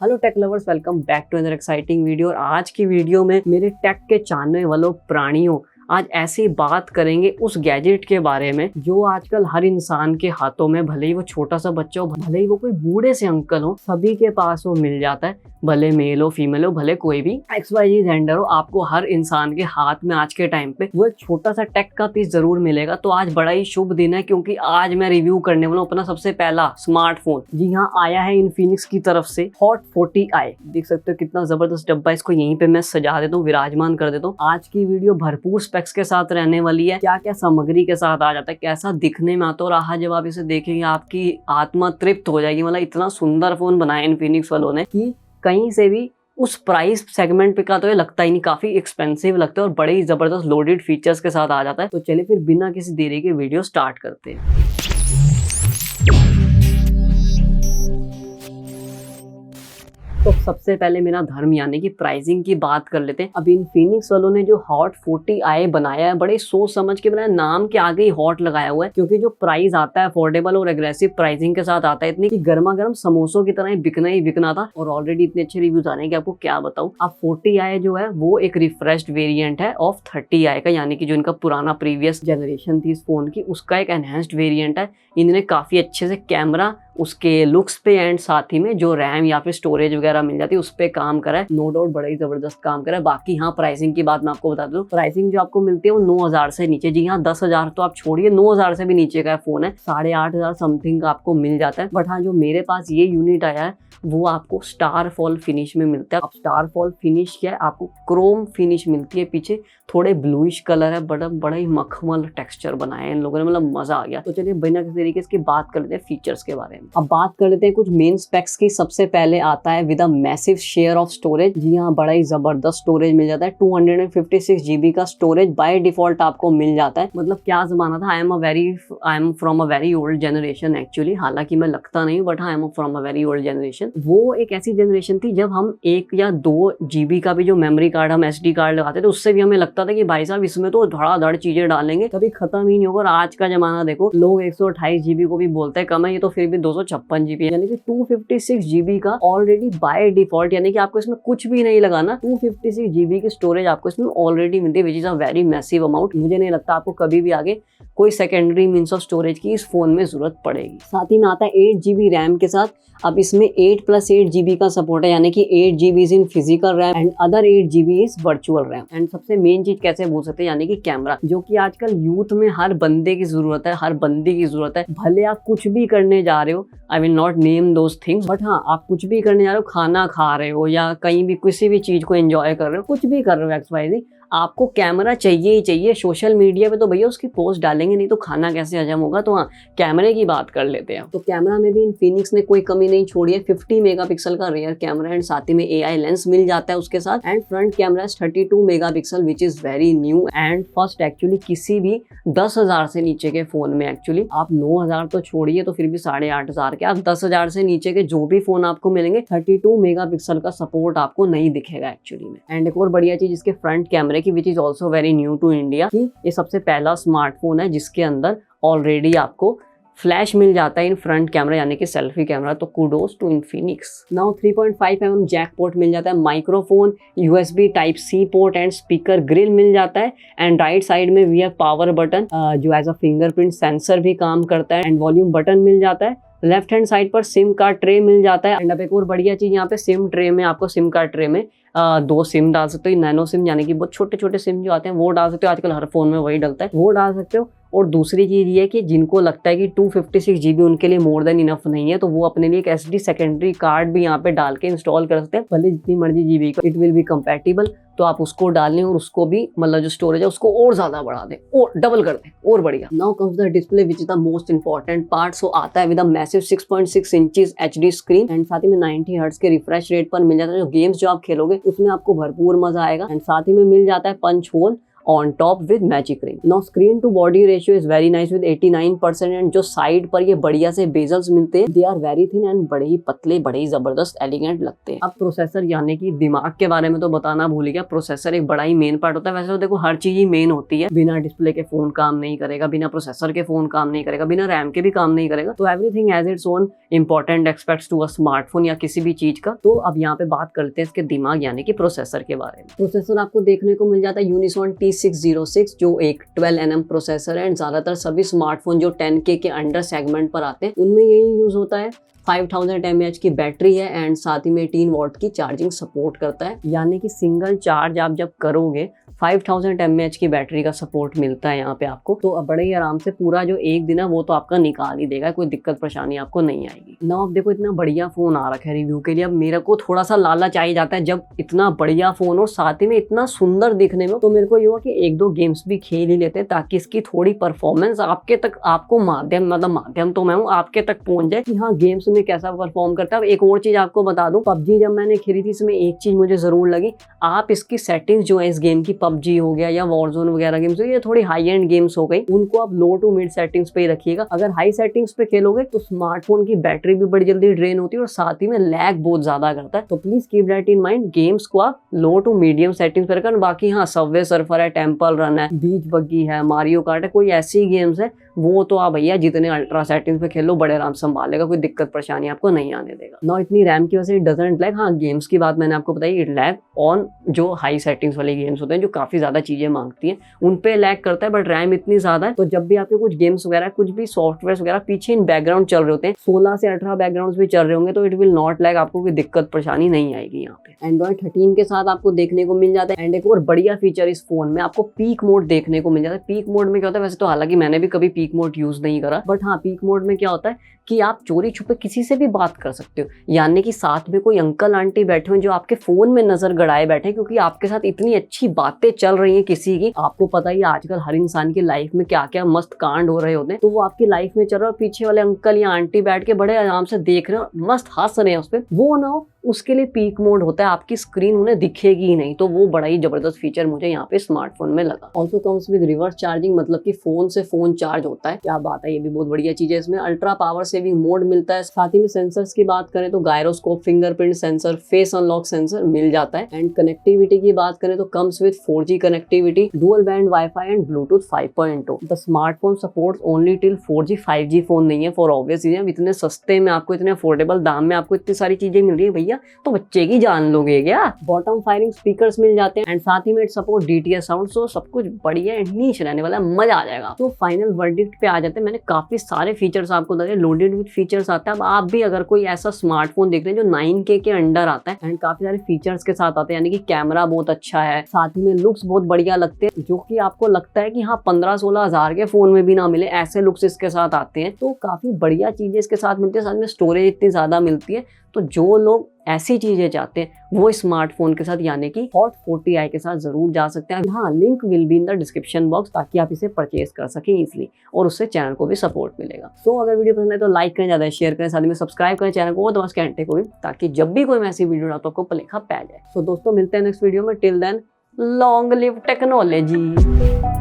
Hello tech lovers, welcome back to another exciting video. और आज की वीडियो में मेरे टेक के जानने वालों प्राणियों आज ऐसी बात करेंगे उस गैजेट के बारे में जो आजकल हर इंसान के हाथों में, भले ही वो छोटा सा बच्चा हो, भले ही वो कोई बूढ़े से अंकल हो, सभी के पास वो मिल जाता है। भले मेल हो, फीमेल हो, भले कोई भी XYZ जेंडर हो, आपको हर इंसान के हाथ में आज के टाइम पे वो एक छोटा सा टेक का पीस जरूर मिलेगा। तो आज बड़ा ही शुभ दिन है क्योंकि आज मैं रिव्यू करने वाला हूँ अपना सबसे पहला स्मार्टफोन। जी हाँ, आया है इन्फिनिक्स की तरफ से हॉट 40i। देख सकते हो कितना जबरदस्त डब्बा। इसको यहीं पे मैं सजा देता हूँ, विराजमान कर देता हूँ। आज की वीडियो भरपूर स्पेक्स के साथ रहने वाली है। क्या क्या सामग्री के साथ आ जाता है, कैसा दिखने में आता है, और आहा जब आप इसे देखेंगे आपकी आत्मा तृप्त हो जाएगी। मतलब इतना सुंदर फोन बनाया इन्फिनिक्स वालों ने कि कहीं से भी उस प्राइस सेगमेंट पे का तो ये लगता ही नहीं, काफी एक्सपेंसिव लगता है और बड़े ही जबरदस्त लोडेड फीचर्स के साथ आ जाता है। तो चलिए फिर बिना किसी देरी के वीडियो स्टार्ट करते हैं। तो सबसे पहले मेरा धर्म यानी कि प्राइसिंग की बात कर लेते हैं। अब इन्फिनिक्स वालों ने जो हॉट 40i बनाया है, बड़े सोच समझ के बनाया। नाम के आगे ही हॉट लगाया हुआ है क्योंकि जो प्राइस आता है अफोर्डेबल और एग्रेसिव प्राइसिंग के साथ आता है। इतनी कि गर्मा गर्म समोसों की तरह ही बिकना था और ऑलरेडी इतने अच्छे रिव्यूज आ रहे हैं कि आपको क्या बताऊं। अब 40i जो है वो एक रिफ्रेश्ड वेरिएंट है ऑफ 30i का, यानी कि जो इनका पुराना प्रीवियस जनरेशन थी इस फोन की, उसका एक एनहेंस्ड वेरिएंट है। इन्होंने काफी अच्छे से कैमरा, उसके लुक्स पे एंड साथ ही में जो रैम या फिर स्टोरेज वगैरह मिल जाती है उस पे काम करा है। नो डाउट बड़ा ही जबरदस्त काम करा है। बाकी हाँ, प्राइसिंग की बात मैं आपको बता दूं, प्राइसिंग जो आपको मिलती है वो 9,000 से नीचे। जी हाँ, 10,000 तो आप छोड़िए, 9,000 से भी नीचे का फोन है। 8,500 समथिंग का आपको मिल जाता है। बट हाँ, जो मेरे पास ये यूनिट आया है वो आपको स्टार फॉल फिनिश में मिलता है। अब स्टार फॉल फिनिश क्या है, आपको क्रोम फिनिश मिलती है। पीछे थोड़े ब्लूइश कलर है, बड़ा ही मखमल टेक्सचर बनाया है इन लोगों ने, मतलब मजा आ गया। तो चलिए बिना किसी तरीके इसकी बात कर लेते हैं फीचर्स के बारे में। अब बात कर लेते हैं कुछ मेन स्पेक्स की। सबसे पहले आता है with a massive share of storage. जी हाँ, बड़ा ही जबरदस्त स्टोरेज मिल जाता है। 256 GB का स्टोरेज बाय डिफॉल्ट आपको मिल जाता है। मतलब क्या जमाना था। I am from a very old generation actually. हालांकि मैं लगता नहीं, बट हाँ, I am from a very old generation. वो एक ऐसी जनरेशन थी जब हम 1 या 2 GB का भी जो मेमोरी कार्ड, हम SD कार्ड लगाते थे, उससे भी हमें लगता था कि भाई साहब इसमें तो धड़ाधड़ चीजें डालेंगे, कभी खत्म ही नहीं होगा। और आज का जमाना देखो, लोग 128 GB को भी बोलते हैं कम है, ये तो फिर भी 256 GB है। यानी कि 256 GB का ऑलरेडी बाय डिफॉल्ट, यानी कि आपको इसमें कुछ भी नहीं लगाना, 256 GB की स्टोरेज आपको इसमें ऑलरेडी मिलती है, which is a very massive amount. मुझे नहीं लगता आपको कभी भी आगे कोई सेकेंडरी मीन्स ऑफ स्टोरेज की इस फोन में जरूरत पड़ेगी। साथ ही में आता है 8 GB रैम के साथ। अब इसमें 8+8 GB का सपोर्ट है, यानी कि 8 GB in physical RAM and other 8 GB is virtual RAM. And सबसे मेन चीज कैसे बोल सकते हैं, यानी कि कैमरा, जो कि आजकल यूथ में हर बंदे की जरूरत है, हर बंदी की जरूरत है। भले आप कुछ भी करने जा रहे हो, I will not name those things, but हाँ, आप कुछ भी करने जा रहे हो, खाना खा रहे हो या कहीं भी किसी भी चीज को एंजॉय कर रहे हो, कुछ भी कर रहे हो XYZ, आपको कैमरा चाहिए ही चाहिए। सोशल मीडिया पे तो भैया उसकी पोस्ट डालेंगे, नहीं तो खाना कैसे हजम होगा। तो हाँ, कैमरे की बात कर लेते हैं। तो कैमरा में भी इन्फिनिक्स ने कोई कमी नहीं छोड़ी है। 50 मेगापिक्सल का रियर कैमरा एंड साथ ही में AI लेंस मिल जाता है उसके साथ। And front camera 32 megapixel which is very new and first actually किसी भी 10,000 से नीचे के फोन में। एक्चुअली आप 9,000 तो छोड़िए, तो फिर भी 8,500 के, आप 10,000 से नीचे के जो भी फोन आपको मिलेंगे 32 मेगापिक्सल का सपोर्ट आपको नहीं दिखेगा एक्चुअली में। एंड एक और बढ़िया चीज इसके फ्रंट कैमरे की, which is also very new to India, कि ये सबसे पहला स्मार्टफोन है जिसके अंदर ऑलरेडी आपको फ्लैश मिल जाता है इन फ्रंट कैमरा, यानी कि सेल्फी कैमरा। तो kudos to Infinix. Now 3.5 mm jack port मिल जाता है, microphone, USB Type-C port and speaker grille मिल जाता है। एंड राइट साइड में वी हैव पावर बटन जो एज अ फिंगरप्रिंट सेंसर भी काम करता है। एंड वॉल्यूम बटन मिल जाता है। लेफ्ट हैंड साइड पर सिम कार्ड ट्रे मिल जाता है। एंड अब एक और बढ़िया चीज, यहाँ पे सिम ट्रे में आपको सिम कार्ड ट्रे में 2 सिम डाल सकते हो। नैनो सिम, यानी कि बहुत छोटे छोटे सिम जो आते हैं वो डाल सकते हो। आजकल हर फोन में वही डलता है, वो डाल सकते हो। और दूसरी चीज ये है कि जिनको लगता है कि 256 GB उनके लिए मोर देन इनफ नहीं है, तो वो अपने लिए एक SD सेकेंडरी कार्ड भी यहाँ पे डाल के इंस्टॉल कर सकते हैं। भले जितनी मर्जी GB का, इट विल बी कंपैटिबल। तो आप उसको डाल लें और उसको भी, मतलब जो स्टोरेज है उसको और ज्यादा बढ़ा दें और डबल कर दें और बढ़िया। Now comes the display which is the most important part. So आता है with a massive 6.6 inches HD screen and साथ ही में 90 हर्ट्ज के रिफ्रेश रेट पर मिल जाता है। जो गेम्स जो आप खेलोगे उसमें आपको भरपूर मजा आएगा। एंड साथ ही में मिल जाता है punch hole on top with magic ring. Now screen to body ratio is very nice with 89% and जो साइड पर ये बढ़िया से बेजल्स मिलते हैं, they are very thin and बड़े ही पतले, बड़े ही जबरदस्त एलिगेंट लगते हैं। अब प्रोसेसर यानी कि दिमाग के बारे में तो बताना भूल गया, प्रोसेसर एक बड़ा ही मेन पार्ट होता है। वैसे तो देखो हर चीज ही मेन होती है, बिना डिस्प्ले के फोन काम नहीं करेगा, बिना प्रोसेसर के फोन काम नहीं करेगा, बिना रैम के भी काम नहीं करेगा। तो everything has its own important aspects to a smartphone या किसी भी चीज का। तो अब यहाँ पे बात करते हैं इसके दिमाग यानी कि प्रोसेसर के बारे में। प्रोसेसर आपको देखने को मिल जाता है यूनिसॉन T606 जो एक 12nm प्रोसेसर है एंड ज्यादातर सभी स्मार्टफोन जो 10K के अंडर सेगमेंट पर आते हैं उनमें यही यूज होता है। 5000 mAh की बैटरी है एंड साथ ही में 18 वॉट की चार्जिंग सपोर्ट करता है, यानी कि सिंगल चार्ज आप जब करोगे 5000 mAh की बैटरी का सपोर्ट मिलता है यहाँ पे आपको। तो अब बड़े ही आराम से पूरा जो एक दिन है वो तो आपका निकाल ही देगा, कोई दिक्कत परेशानी आपको नहीं आएगी ना। अब देखो इतना बढ़िया फोन आ रखा है रिव्यू के लिए, अब मेरे को थोड़ा सा लालच आ ही जाता है जब इतना बढ़िया फोन और साथ ही में इतना सुंदर दिखने में। तो मेरे को ये हुआ कि एक दो गेम्स भी खेल ही लेते हैं ताकि इसकी थोड़ी परफॉर्मेंस आपके तक, आपको माध्यम तो मैं हूँ, आपके तक पहुंच जाए कि हाँ गेम्स में कैसा परफॉर्म करता है। अब एक और चीज आपको बता दूं, पबजी जब मैंने खेली थी इसमें एक चीज मुझे जरूर लगी, आप इसकी सेटिंग्स जो है इस गेम की, पबजी हो गया या वॉरजोन वगैरह गेम्स, ये थोड़ी हाई एंड गेम्स हो गई, उनको आप लो टू मिड सेटिंग्स पे ही रखिएगा। अगर हाई सेटिंग्स पे खेलोगे तो स्मार्टफोन की बैटरी भी बड़ी जल्दी ड्रेन होती है और साथ ही में लैग बहुत ज्यादा करता है। तो please keep that in mind, games को आप लो टू मीडियम सेटिंग्स पे रखें। बाकी हाँ सबवे सर्फर है, टेम्पल रन है, बीच बग्गी है, मारियो कार्ट है, कोई ऐसी गेम्स है वो तो आप भैया जितने अल्ट्रा सेटिंग्स पे खेलो बड़े आराम संभालेगा, कोई दिक्कत परेशानी आपको नहीं आने देगा ना। इतनी रैम की वजह से डजंट लैग। हाँ गेम्स की बात मैंने आपको बताई, इट लैग ऑन जो हाई सेटिंग्स वाले गेम्स होते हैं जो काफी ज्यादा चीजें मांगती हैं उन पे लैग करता है, बट रैम इतनी ज्यादा है तो जब भी आपके कुछ गेम्स वगैरह कुछ भी सॉफ्टवेयर वगैरह पीछे इन बैकग्राउंड चल रहे होते हैं, 16 से 18 बैकग्राउंड भी चल रहे होंगे, तो इट विल नॉट लैग, आपको कोई दिक्कत परेशानी नहीं आएगी यहाँ पे। एंड्रॉइड 13 के साथ आपको देखने को मिल जाता है। एंड एक और बढ़िया फीचर इस फोन में आपको पीक मोड देखने को मिल जाता है। पीक मोड में क्या होता है, वैसे तो हालांकि मैंने भी कभी पीक मोड यूज नहीं करा, बट हाँ पीक मोड में क्या होता है कि आप चोरी छुपे किसी से भी बात कर सकते हो, यानी कि साथ में कोई अंकल आंटी बैठे हुए जो आपके फोन में नजर गड़ाए बैठे क्योंकि आपके साथ इतनी अच्छी बातें चल रही हैं किसी की। आपको पता ही आजकल हर इंसान की लाइफ में क्या क्या मस्त कांड हो रहे होते हैं, तो वो आपकी लाइफ में चल रहा है, पीछे वाले अंकल या आंटी बैठ के बड़े आराम से देख रहे हो, मस्त हंस रहे हैं उस पर, वो ना हो उसके लिए पीक मोड होता है, आपकी स्क्रीन उन्हें दिखेगी ही नहीं। तो वो बड़ा ही जबरदस्त फीचर मुझे यहाँ पे स्मार्टफोन में लगा। Also comes with reverse charging, मतलब कि फोन से फोन चार्ज होता है, क्या बात है, ये भी बहुत बढ़िया चीज है। इसमें अल्ट्रा पावर सेविंग मोड मिलता है, साथ ही में सेंसर्स की बात करें तो gyroscope, fingerprint sensor, face unlock sensor मिल जाता है। एंड कनेक्टिविटी की बात करें तो comes with 4G connectivity, dual band wifi and Bluetooth 5.2। The smartphone supports only till 4G, 5G phone नहीं है फॉर ऑब्वियस चीजें। इतने सस्ते में आपको, इतने अफोर्डेबल दाम में आपको इतनी सारी चीजें मिल रही है भैया, तो बच्चे की जान लोगे क्या। बॉटम फायरिंग स्पीकर्स मिल जाते हैं एंड साथ ही में सपोर्ट DTS साउंड, सो सब कुछ बढ़िया एंड नीच रहने वाला है, मजा आ जाएगा। तो फाइनल वर्डिक्ट पे आ जाते हैं। मैंने काफी सारे फीचर्स आपको बताए, लोडेड विद फीचर्स आता है। अब आप भी अगर कोई ऐसा स्मार्टफोन देख रहे हैं जो 9K के अंडर आता है एंड काफी सारे फीचर्स के साथ आते हैं, यानी कि कैमरा बहुत अच्छा है, साथ ही में लुक्स बहुत बढ़िया लगते हैं, जो कि आपको लगता है कि हाँ 15-16 हजार के फोन में भी ना मिले ऐसे लुक्स इसके साथ आते हैं। तो काफी बढ़िया चीजें इसके साथ मिलती है, साथ में स्टोरेज इतनी ज्यादा मिलती है। तो जो लोग ऐसी चीजें चाहते हैं वो स्मार्टफोन के साथ यानी कि हॉट 40i के साथ जरूर जा सकते हैं। हाँ link will be in the description box ताकि आप इसे परचेज कर सकें इजीली और उससे चैनल को भी सपोर्ट मिलेगा। सो अगर वीडियो पसंद है तो लाइक करें, ज्यादा शेयर करें, साथ में सब्सक्राइब करें चैनल को, दबा घंटे को भी, ताकि जब भी कोई ऐसी वीडियो डालता आपको पलेखा पै जाए। सो दोस्तों मिलते हैं नेक्स्ट वीडियो में, till then long live technology.